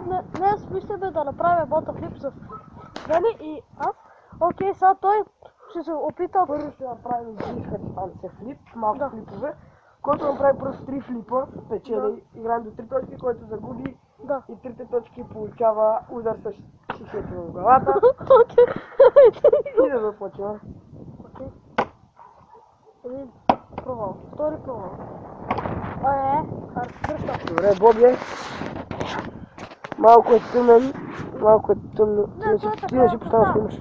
днес мислиме да направим ботафлип с Вели и аз. Окей, сега той ще се опита. Първо ще направим близка дистанция флип, малко флипове. Който направи просто 3 флипа, печели, играем до 3 точки, който загуби и 3 точки получава удар с шишето в главата. И да започваме. Един провал, втори провал. Добре, Боби. Малко е тъмен, малко е тъмно. Ти не си поставя снимаш.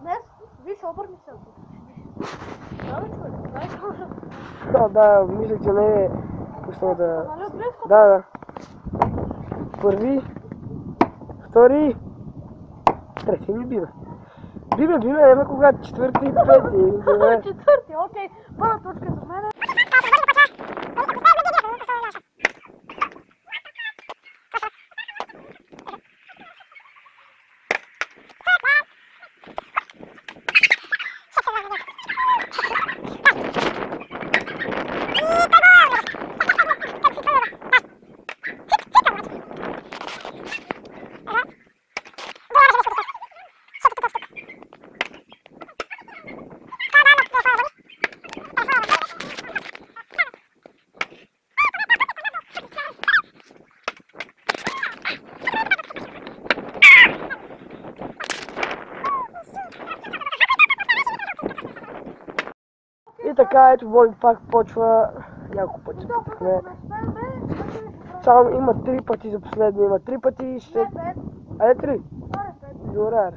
Днес, виж, обърни се. Да, мисля, че не е пуснал да... Да. Първи, втори, трети ми биме. Биме, няма когато четвърти, пети. Четвърти, окей. Първа точка за мен. И така, ето Боби пак почва няколко пъти. Само има 3 пъти за последния, има 3 пъти и ще... Айде 3. Добре.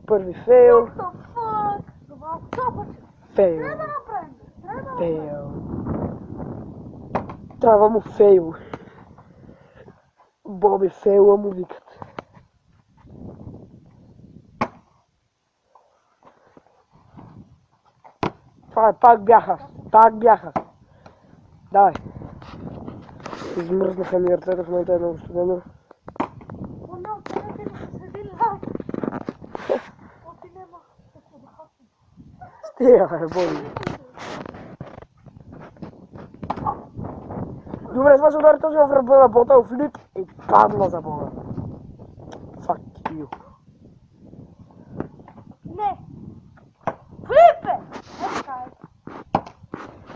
Първи фейл. Фейл. Трябва му фейл. Боби фейла му викат. Това пак бяха. Давай. Измръзнаха ми ръцете в момента е много студено. Стига, Боби. Добре, това се удари този в ръба на бота, флип и падна за Бога. Fuck you. Не. Флипе!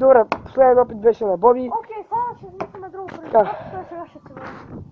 Добре, последен опит беше на Боби. Окей, сега ще измислим друго предизвикателство, сега ще се върнем.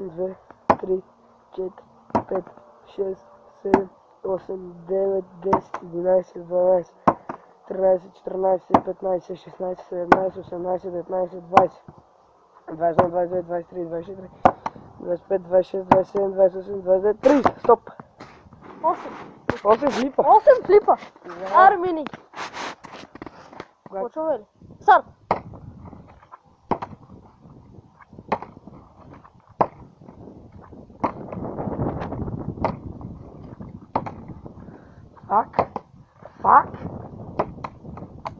Две, 3, 4, 5, 6, 7, 8, 9, 10, 11, 12, 13, 14, 15, 16, 17, 18, 19, 20, 21, 22, 23, 24, 25, 26, 27, 28, 29, 30. Стоп! 8 флипа. 8 флипа. Аре, мини. Почваме ли? Старт! Fuck.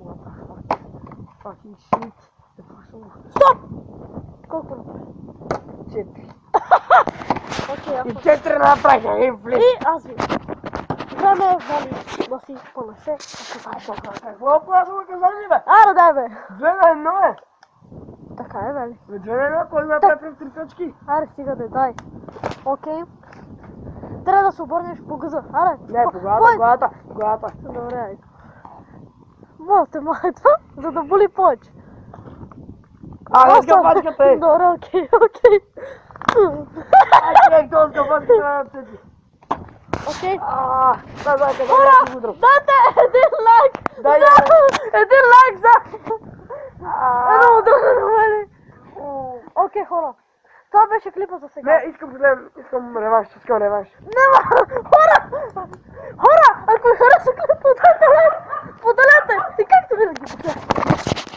What the fuck? Fucking shit. Стоп! Колко направи? 4. Окей, И 4 направиха един флип. И аз ви. Време е Вали да си понесе. Какво плаза го казали, бе? Аре, дай, бе. 2-1 е. Така е, Вали. 2-1, кой направи в 3 точки? Аре, стига да дай. Окей. Трябва да се обърнеш по гъза. Аре. Не, по главата. Добре, айде. Моята това, за да боли повече. Аз га пачката е. Добре, окей. Ай, човек, този га пачката е на цети. Окей. Хора, дайте един лайк. Дай, един лайк за... Едно удобно на мене. Окей, хора. Това беше клипа за сега. Не, искам реванш. Нема! Хора! Ако ви хареса клипа, дайте лайк, споделете и както винаги.